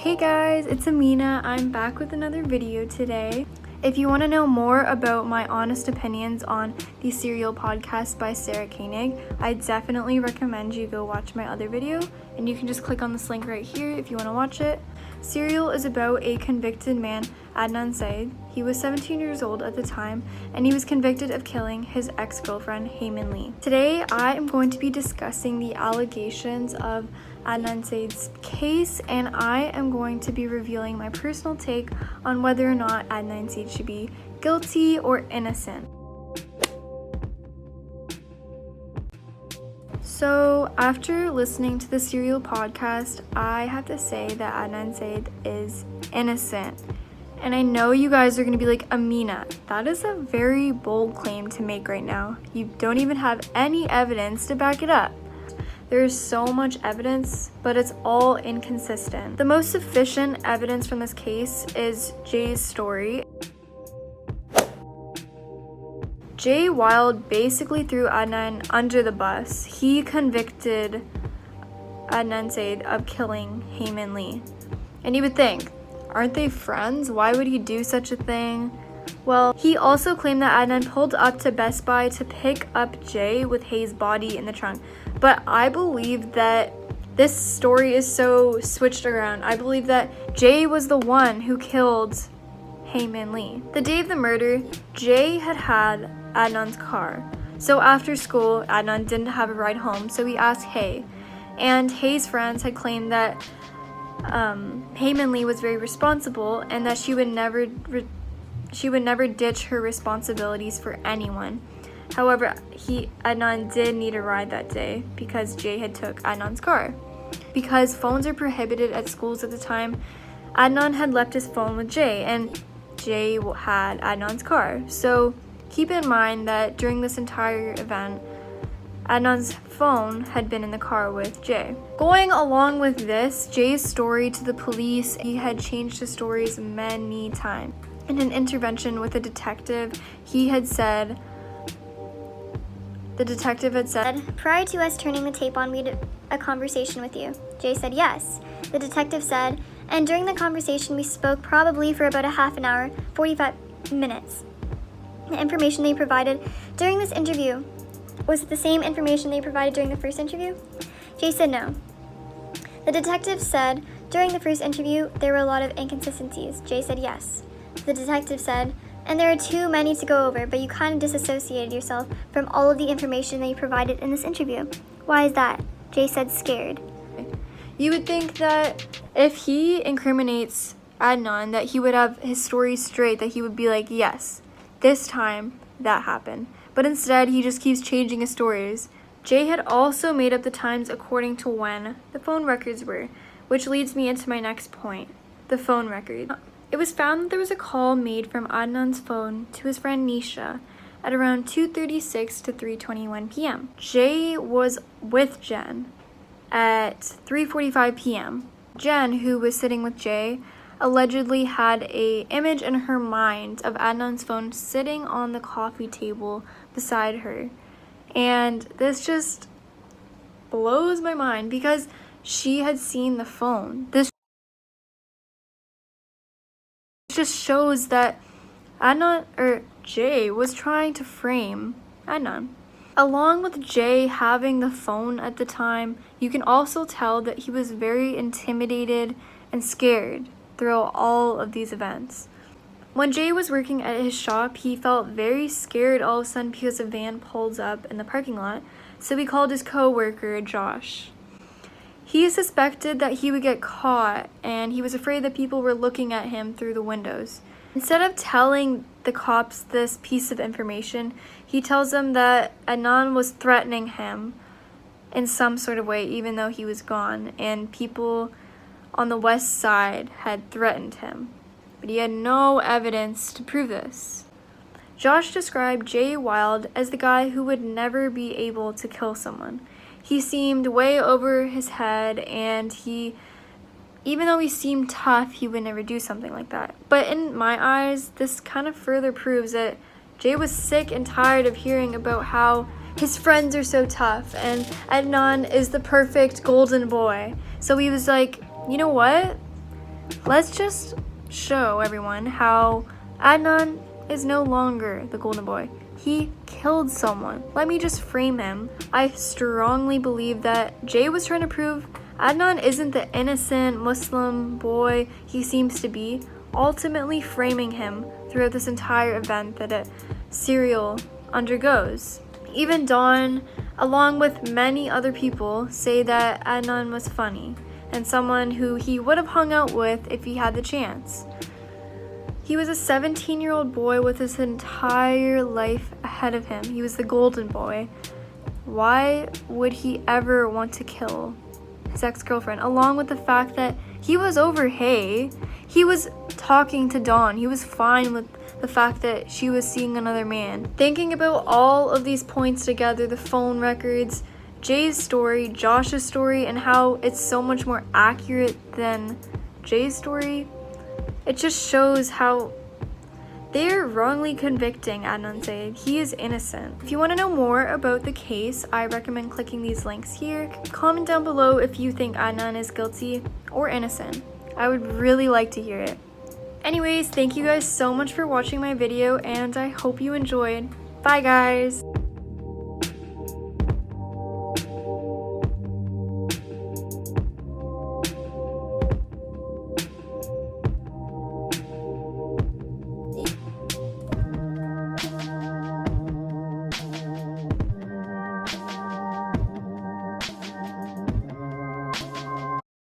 Hey guys, it's Amina. I'm back with another video today. If you want to know more about my honest opinions on the Serial podcast by Koenig, I definitely recommend you go watch my other video, and you can just click on this link right here if you want to watch it. Serial is about a convicted man, Adnan Cited. He was 17 years old at the time, and he was convicted of killing his ex-girlfriend, Heyman Lee. Today, I am going to be discussing the allegations of Adnan Cited's case, and I am going to be revealing my personal take on whether or not Adnan Cited should be guilty or innocent. So, after listening to the Serial podcast, I have to say that Adnan Cited is innocent. And I know you guys are going to be like, Amina, that is a very bold claim to make right now. You don't even have any evidence to back it up. There's so much evidence, but it's all inconsistent. The most sufficient evidence from this case is Jay's story. Jay Wilde basically threw Adnan under the bus. He convicted Adnan Cited of killing Heyman Lee. And you would think, aren't they friends? Why would he do such a thing? Well, he also claimed that Adnan pulled up to Best Buy to pick up Jay with Hay's body in the trunk. But I believe that this story is so switched around. I believe that Jay was the one who killed Heyman Lee. The day of the murder, Jay had Adnan's car. So after school, Adnan didn't have a ride home, so he asked Hay. And Hay's friends had claimed that Heyman Lee was very responsible and that she would never ditch her responsibilities for anyone. However, Adnan did need a ride that day because Jay had took Adnan's car. Because phones are prohibited at schools at the time, Adnan had left his phone with Jay, and Jay had Adnan's car. So keep in mind that during this entire event, Adnan's phone had been in the car with Jay. Going along with this, Jay's story to the police, he had changed his stories many times. In an intervention with a detective, the detective had said, "Prior to us turning the tape on, we had a conversation with you." Jay said yes. The detective said, "And during the conversation, we spoke probably for about a half an hour, 45 minutes. The information they provided during this interview, was it the same information they provided during the first interview?" Jay said no. The detective said, "During the first interview, there were a lot of inconsistencies." Jay said yes. The detective said, "And there are too many to go over, but you kind of disassociated yourself from all of the information that you provided in this interview. Why is that?" Jay said, "Scared." You would think that if he incriminates Adnan, that he would have his story straight, that he would be like, yes, this time that happened. But instead, he just keeps changing his stories. Jay had also made up the times according to when the phone records were, which leads me into my next point, the phone record. It was found that there was a call made from Adnan's phone to his friend Nisha at around 2:36 to 3:21 p.m. Jay was with Jen at 3:45 p.m. Jen, who was sitting with Jay, allegedly had an image in her mind of Adnan's phone sitting on the coffee table beside her. And this just blows my mind because she had seen the phone. This just shows that Jay was trying to frame Adnan. Along with Jay having the phone at the time, you can also tell that he was very intimidated and scared throughout all of these events. When Jay was working at his shop, he felt very scared all of a sudden because a van pulls up in the parking lot, so he called his co-worker, Josh. He suspected that he would get caught, and he was afraid that people were looking at him through the windows. Instead of telling the cops this piece of information, he tells them that Adnan was threatening him in some sort of way, even though he was gone, and people on the west side had threatened him. But he had no evidence to prove this. Josh described Jay Wilde as the guy who would never be able to kill someone. He seemed way over his head, and even though he seemed tough, he would never do something like that. But in my eyes, this kind of further proves that Jay was sick and tired of hearing about how his friends are so tough and Adnan is the perfect golden boy. So he was like, you know what? Let's just show everyone how Adnan is no longer the golden boy. He killed someone. Let me just frame him. I strongly believe that Jay was trying to prove Adnan isn't the innocent Muslim boy he seems to be, ultimately framing him throughout this entire event that a serial undergoes. Even Dawn, along with many other people, say that Adnan was funny and someone who he would have hung out with if he had the chance. He was a 17-year-old boy with his entire life ahead of him. He was the golden boy. Why would he ever want to kill his ex-girlfriend? Along with the fact that he was over Hay. He was talking to Dawn. He was fine with the fact that she was seeing another man. Thinking about all of these points together, the phone records, Jay's story, Josh's story, and how it's so much more accurate than Jay's story, it just shows how they're wrongly convicting Adnan Syed. He is innocent. If you want to know more about the case, I recommend clicking these links here. Comment down below if you think Adnan is guilty or innocent. I would really like to hear it. Anyways, thank you guys so much for watching my video, and I hope you enjoyed. Bye guys!